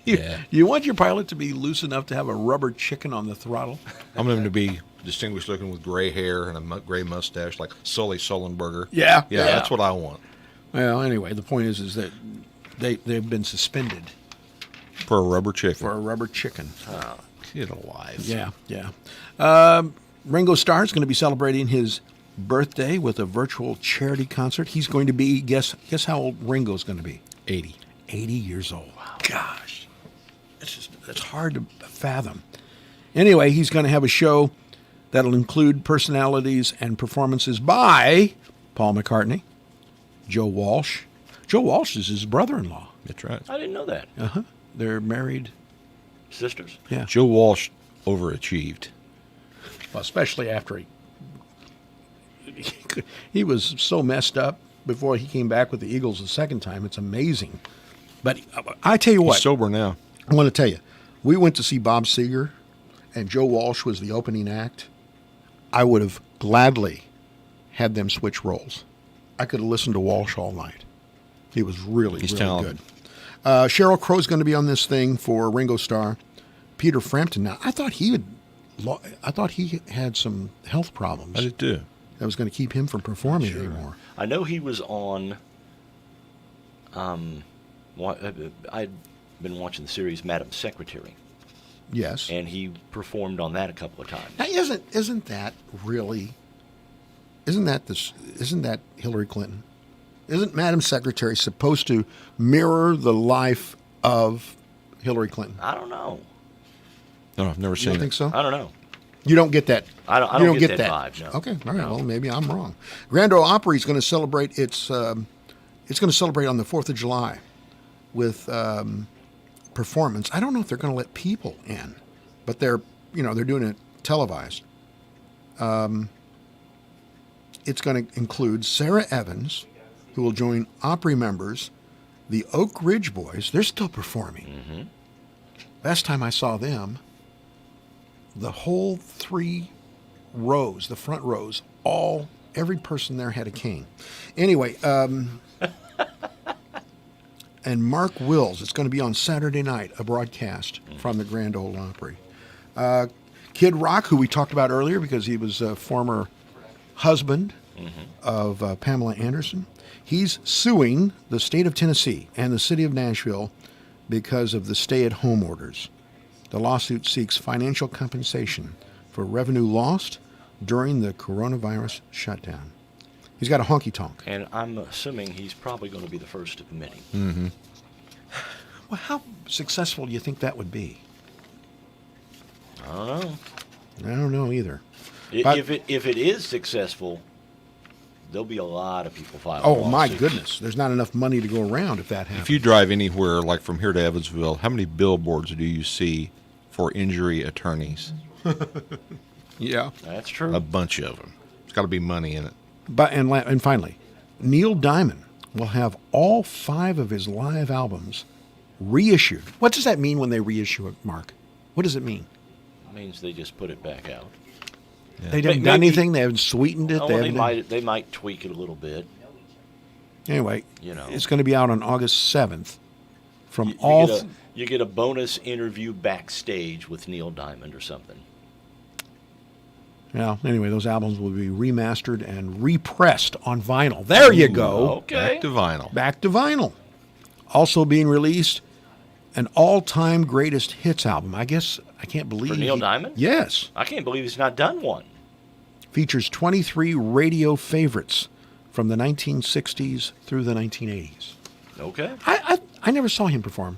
Yeah. Do you want your pilot to be loose enough to have a rubber chicken on the throttle? I want him to be distinguished looking with gray hair and a gray mustache like Sully Sullenberger. Yeah. Yeah, that's what I want. Well, anyway, the point is that they've been suspended. For a rubber chicken. For a rubber chicken. Oh, get alive. Yeah. Ringo Starr is going to be celebrating his birthday with a virtual charity concert. He's going to be, guess how old Ringo's going to be? 80. 80 years old. Wow. Gosh. It's hard to fathom. Anyway, he's going to have a show that'll include personalities and performances by Paul McCartney, Joe Walsh. Joe Walsh is his brother-in-law. That's right. I didn't know that. Uh-huh. They're married. Sisters? Yeah. Joe Walsh overachieved. Well, especially after he was so messed up before he came back with the Eagles the second time. It's amazing But I tell you what. He's sober now. I want to tell you, we went to see Bob Seger, and Joe Walsh was the opening act. I would have gladly had them switch roles. I could have listened to Walsh all night. He was really talented. Good. Sheryl Crow's going to be on this thing for Ringo Starr. Peter Frampton. Now, I thought he had some health problems. I did too. That was going to keep him from performing anymore. I know he was on. I'd been watching the series Madam Secretary. Yes. And he performed on that a couple of times. Now, isn't that really? Isn't that Hillary Clinton? Isn't Madam Secretary supposed to mirror the life of Hillary Clinton? I don't know. No, I've never You seen don't it. think so? I don't know. You don't get that. I don't get that vibe. No. Okay, all right. Well, maybe I'm wrong. Grand Ole Opry is going to celebrate it's going to celebrate on the 4th of July with performance. I don't know if they're going to let people in, but they're doing it televised. It's going to include Sarah Evans, who will join Opry members, the Oak Ridge Boys. They're still performing. Mm-hmm. Last time I saw them, the whole 3 rows, the front rows, every person there had a cane. Anyway, and Mark Wills, it's going to be on Saturday night, a broadcast from the Grand Ole Opry. Kid Rock, who we talked about earlier because he was a former husband of Pamela Anderson, he's suing the state of Tennessee and the city of Nashville because of the stay-at-home orders. The lawsuit seeks financial compensation for revenue lost during the coronavirus shutdown. He's got a honky-tonk. And I'm assuming he's probably going to be the first of many. Mm-hmm. Well, how successful do you think that would be? I don't know. I don't know either. If it is successful, there'll be a lot of people filing Oh, my lawsuits. goodness. There's not enough money to go around if that happens. If you drive anywhere, like from here to Evansville, how many billboards do you see for injury attorneys? Yeah. That's true. A bunch of them. There's got to be money in it. But and finally, Neil Diamond will have all 5 of his live albums reissued. What does that mean when they reissue it, Mark? What does it mean? It means they just put it back out. Yeah. They haven't done anything. They haven't sweetened it. Oh, They well, haven't they might tweak it a little bit. Anyway, You know. it's going to be out on August 7th. From You all, get a bonus interview backstage with Neil Diamond or something. anyway, those albums will be remastered and repressed on vinyl. There you go. Okay. Back to vinyl. Back to vinyl. Also being released, an all-time greatest hits album. I guess I can't believe For Neil Diamond? Yes. I can't believe he's not done one. Features 23 radio favorites from the 1960s through the 1980s. Okay. I never saw him perform,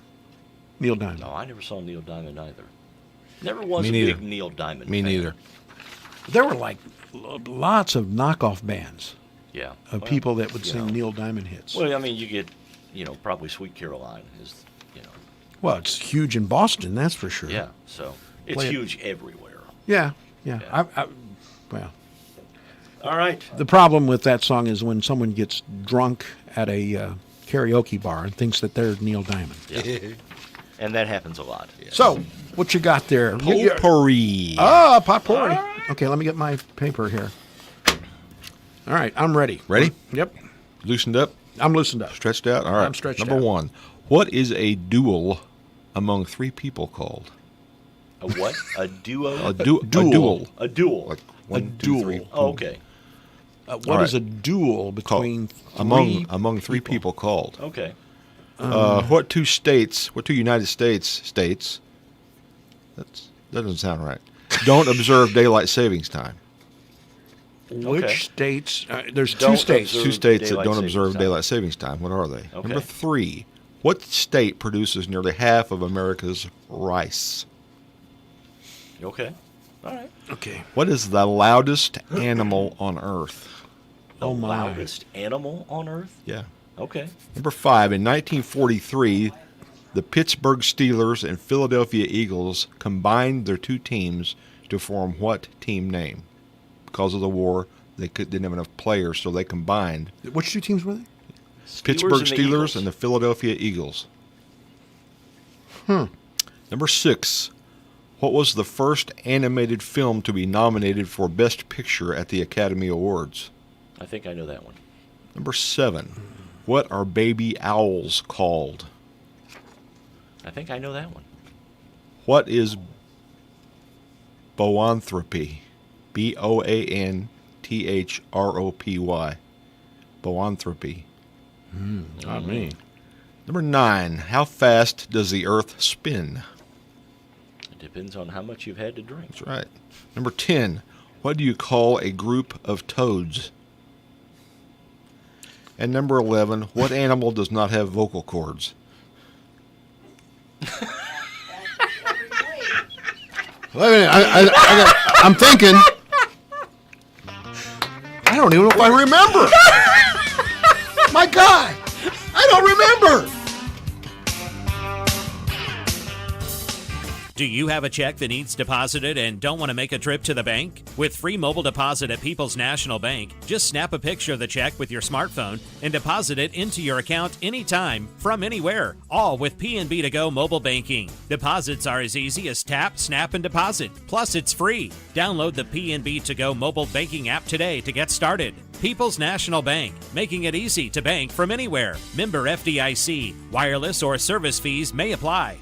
Neil Diamond. No, I never saw Neil Diamond either. Never was Me a neither. big Neil Diamond Me fan. neither. There were like lots of knockoff bands Yeah. of Well, people that would you sing know. Neil Diamond hits. Well, I mean, you get, probably Sweet Caroline is, Well, it's huge in Boston, that's for sure. Yeah, so it's Play it. huge everywhere. Yeah. Yeah. Well, All right. the problem with that song is when someone gets drunk at a karaoke bar and thinks that they're Neil Diamond. Yeah. And that happens a lot. So, what you got there? Potpourri. Ah, potpourri. Okay, let me get my paper here. All right, I'm ready. Ready? Yep. Loosened up? I'm loosened up. Stretched out? All right. I'm stretched Number out. 1. What is a duel among 3 people called? A what? A duo? A duel. A duel. Like A 1, 2, 3. duel. Oh, okay. What is a duel between among three people called? Okay. What 2 United States that doesn't sound right, don't observe daylight savings time? Which states? There's Don't 2 states. observe 2 states that daylight don't savings observe time. daylight savings time. What are they? Okay. Number 3. What state produces nearly half of America's rice? Okay. All right. Okay. What is the loudest animal on Earth? The Oh, my. loudest animal on Earth? Yeah. Okay. Number 5. In 1943, the Pittsburgh Steelers and Philadelphia Eagles combined their 2 teams to form what team name? Because of the war, they didn't have enough players, so they combined. Which 2 teams were they? Pittsburgh and the Steelers Eagles. and the Philadelphia Eagles. Number 6. What was the first animated film to be nominated for Best Picture at the Academy Awards? I think I know that one. Number 7. What are baby owls called? I think I know that one. What is boanthropy? Boanthropy. Boanthropy. Not me. Number 9. How fast does the Earth spin? It depends on how much you've had to drink. That's right. Number 10. What do you call a group of toads? And number 11. What animal does not have vocal cords? I'm thinking. I don't even know if I remember. My God, I don't remember. Do you have a check that needs deposited and don't want to make a trip to the bank? With free mobile deposit at People's National Bank, just snap a picture of the check with your smartphone and deposit it into your account anytime, from anywhere, all with PNB To Go mobile banking. Deposits are as easy as tap, snap, and deposit. Plus, it's free. Download the PNB To Go mobile banking app today to get started. People's National Bank, making it easy to bank from anywhere. Member FDIC. Wireless or service fees may apply.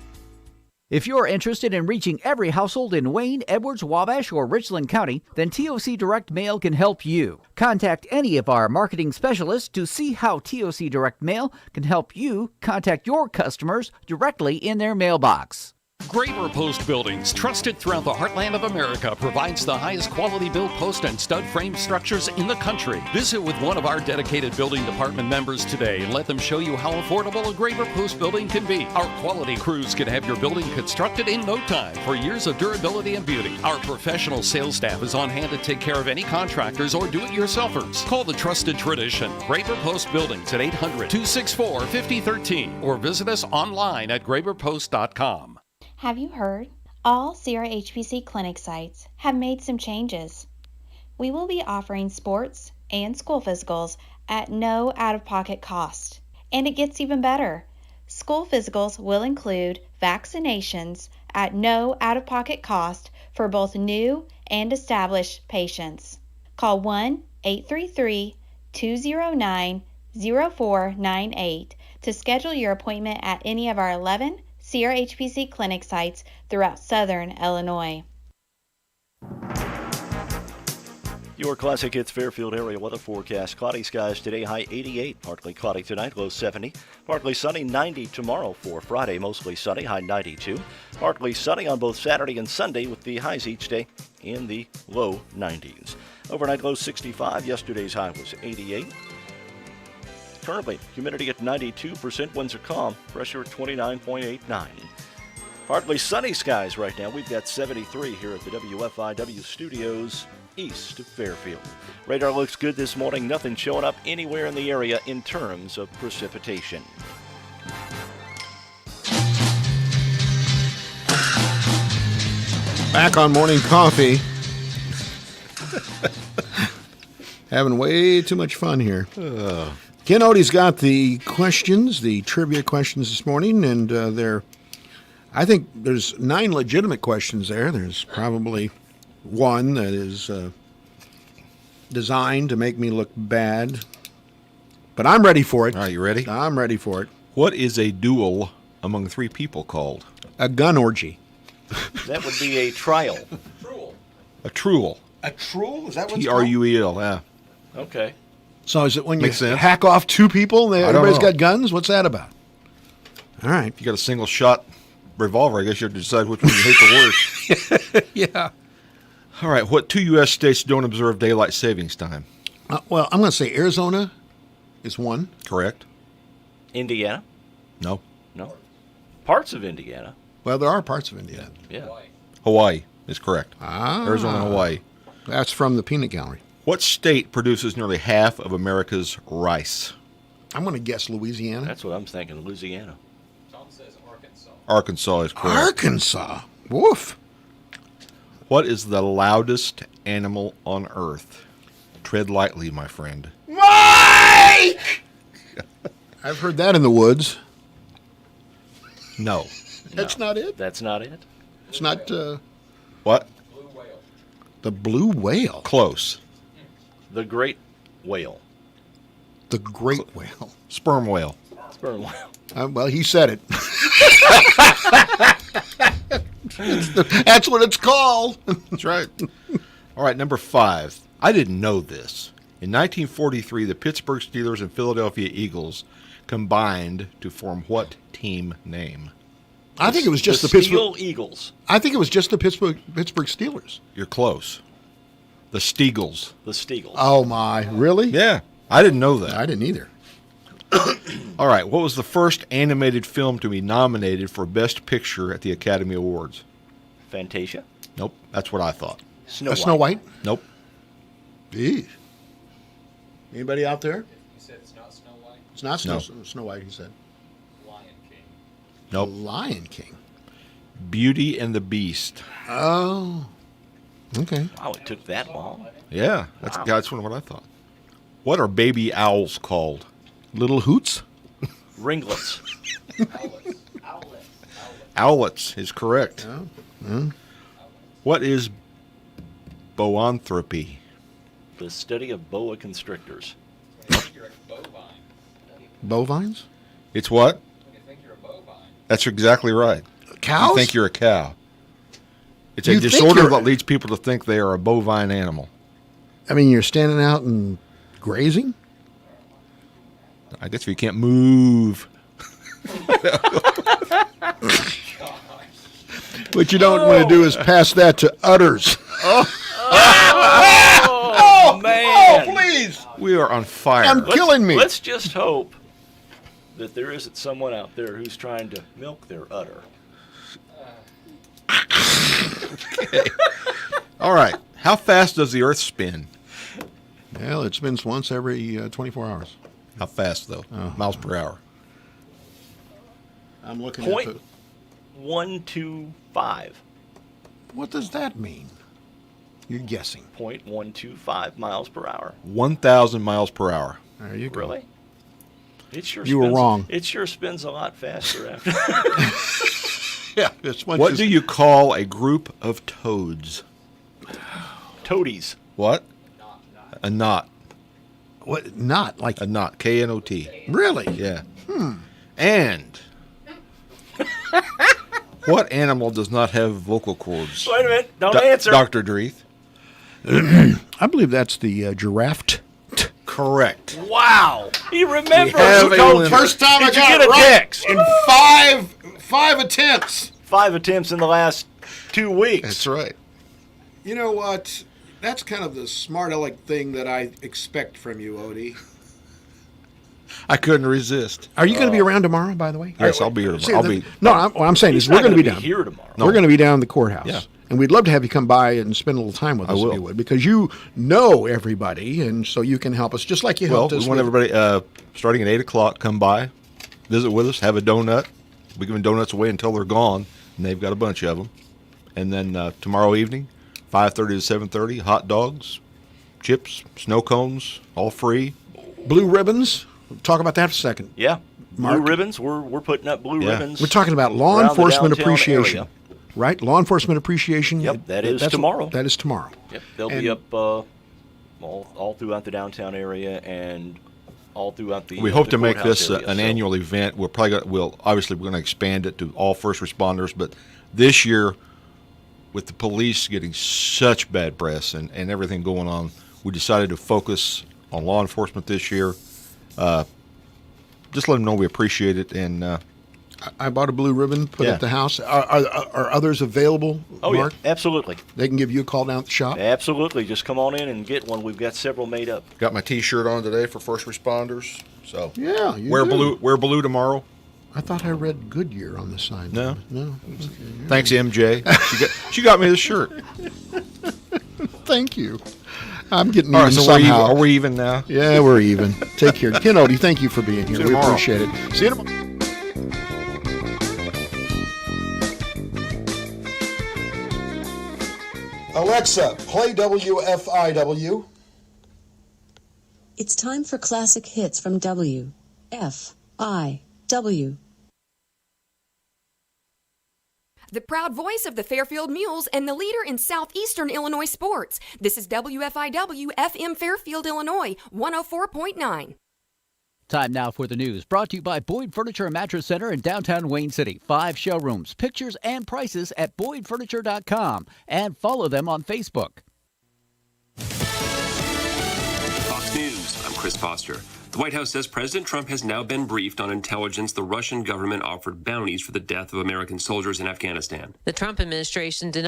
If you're interested in reaching every household in Wayne, Edwards, Wabash, or Richland County, then TOC Direct Mail can help you. Contact any of our marketing specialists to see how TOC Direct Mail can help you contact your customers directly in their mailbox. Graber Post Buildings, trusted throughout the heartland of America, provides the highest quality built post and stud frame structures in the country. Visit with one of our dedicated building department members today and let them show you how affordable a Graber Post building can be. Our quality crews can have your building constructed in no time for years of durability and beauty. Our professional sales staff is on hand to take care of any contractors or do-it-yourselfers. Call the trusted tradition, Graber Post Buildings at 800-264-5013 or visit us online at graberpost.com. Have you heard? All Sierra HPC clinic sites have made some changes. We will be offering sports and school physicals at no out-of-pocket cost. And it gets even better. School physicals will include vaccinations at no out-of-pocket cost for both new and established patients. Call 1-833-209-0498 to schedule your appointment at any of our 11 Sierra HPC clinic sites throughout southern Illinois. Your Classic Hits Fairfield area weather forecast. Cloudy skies today, high 88. Partly cloudy tonight, low 70. Partly sunny, 90 tomorrow for Friday. Mostly sunny, high 92. Partly sunny on both Saturday and Sunday with the highs each day in the low 90s. Overnight low 65. Yesterday's high was 88. Currently, humidity at 92%, winds are calm, pressure at 29.89. Partly sunny skies right now. We've got 73 here at the WFIW studios east of Fairfield. Radar looks good this morning. Nothing showing up anywhere in the area in terms of precipitation. Back on morning coffee. Having way too much fun here. Ken Odie's got the questions, the trivia questions this morning, and I think there's 9 legitimate questions there. There's probably one that is designed to make me look bad, but I'm ready for it. All right, you ready? I'm ready for it. What is a duel among 3 people called? A gun orgy. That would be a trial. A truel. A truel? Is that what it's Truel, yeah. Okay. So is it when you Makes sense. hack off 2 people and I don't everybody's know. got guns? What's that about? All right. If you got a single shot revolver, I guess you have to decide which one you hate the worst. Yeah. All right, what 2 U.S. states don't observe daylight savings time? Well, I'm going to say Arizona is one. Correct. Indiana? No. No. Parts of Indiana. Well, there are parts of Indiana. Yeah. Hawaii is correct. Ah. Arizona and Hawaii. That's from the peanut gallery. What state produces nearly half of America's rice? I'm going to guess Louisiana. That's what I'm thinking, Louisiana. Tom says Arkansas. Arkansas is correct. Arkansas. Woof. What is the loudest animal on Earth? Tread lightly, my friend. Mike! I've heard that in the woods. No. That's not it? That's not it. It's not... What? The blue whale. Close. The great whale. The great whale. Sperm whale. Sperm whale. Well, he said it. That's what it's called. That's right. All right, number 5. I didn't know this. In 1943, the Pittsburgh Steelers and Philadelphia Eagles combined to form what team name? I think it was just the Steel Pittsburgh Eagles. I think it was just the Pittsburgh Steelers. You're close. The Steagles. The Steagles. Oh my, really? Yeah, I didn't know that. I didn't either. All right, what was the first animated film to be nominated for Best Picture at the Academy Awards? Fantasia. Nope, that's what I thought. Snow White? Nope. Geez. Anybody out there? You said it's not Snow White? It's not No. Snow White, he said. Lion King. Nope. Lion King. Beauty and the Beast. Oh. Okay. Wow, it took that long. Yeah, that's what I thought. What are baby owls called? Little hoots? Ringlets. Owlets is correct. Oh. What is boanthropy? The study of boa constrictors. You're a bovine. Bovines? It's what? You think you're a bovine. That's exactly right. Cows? You think you're a cow. It's a You think disorder you're- that leads people to think they are a bovine animal. I mean, you're standing out and grazing? I guess if you can't move. What you don't want to do is pass that to udders. Oh, man. Oh, please. We are on fire. Killing me. Let's just hope that there isn't someone out there who's trying to milk their udder. Okay. All right. How fast does the Earth spin? Well, it spins once every 24 hours. How fast, though? Miles per hour. I'm looking Point at 125. What does that mean? You're guessing. 0.125 miles per hour. 1,000 miles per hour. There you go. Really? It sure You were spins, wrong. It sure spins a lot faster after. Yeah. It's What do you call a group of toads? Toadies. What? A knot. What? Not like a knot. K-N-O-T. Really? Yeah. And what animal does not have vocal cords? Wait a minute. Don't answer. Dr. Dreeth. I believe that's the giraffe. Correct. Wow. He remembers. First time I Did you got get it a right text? in five attempts. 5 attempts in the last 2 weeks. That's right. You know what? That's kind of the smart aleck thing that I expect from you, Odie. I couldn't resist. Are you going to be around tomorrow, by the way? Yes, I'll be here tomorrow. I'll be. No, what I'm saying He's is not we're going to be gonna down here tomorrow. No. We're going to be down at the courthouse. Yeah. And we'd love to have you come by and spend a little time with us if you would, because you know everybody, and so you can help us, just like you Well, helped we us. want everybody starting at 8 o'clock. Come by, visit with us, have a donut. We're giving donuts away until they're gone, and they've got a bunch of them. And then tomorrow evening, 5:30 to 7:30, hot dogs, chips, snow cones, all free. Blue ribbons. We'll talk about that for a second. Yeah. Mark? Blue ribbons. We're putting up blue ribbons. We're talking about law around the enforcement downtown appreciation. area. Right? Law enforcement appreciation. Yep, that is that's tomorrow. That is tomorrow. Yep, they'll And- be up all throughout the downtown area and all throughout the. We hope the to make courthouse this area, an so- annual event. We're going to expand it to all first responders, but this year, with the police getting such bad press and everything going on, we decided to focus on law enforcement this year. Just let them know we appreciate it. And I bought a blue ribbon, put it Yeah. at the house. Are others available, Oh Mark? yeah, absolutely, They can give you a call down at the shop? absolutely. Just come on in and get one. We've got several made up. got my T-shirt on today for first responders. So Yeah, you wear do. blue. Wear blue tomorrow. I thought I read Goodyear on the side. No. No. Thanks, MJ. She got me this shirt. Thank you. I'm getting All right, even so somehow. are we even now? Yeah, we're even. Take care. Ken Odie, thank you for being here. See you We tomorrow. appreciate it. See you tomorrow. Alexa, play WFIW. It's time for classic hits from WFIW. the proud voice of the Fairfield Mules and the leader in southeastern Illinois sports. This is WFIW FM Fairfield, Illinois, 104.9. Time now for the news, brought to you by Boyd Furniture and Mattress Center in downtown Wayne City. 5 showrooms, pictures and prices at boydfurniture.com, and follow them on Facebook. Fox News, I'm Chris Foster. The White House says President Trump has now been briefed on intelligence the Russian government offered bounties for the death of American soldiers in Afghanistan. The Trump administration denied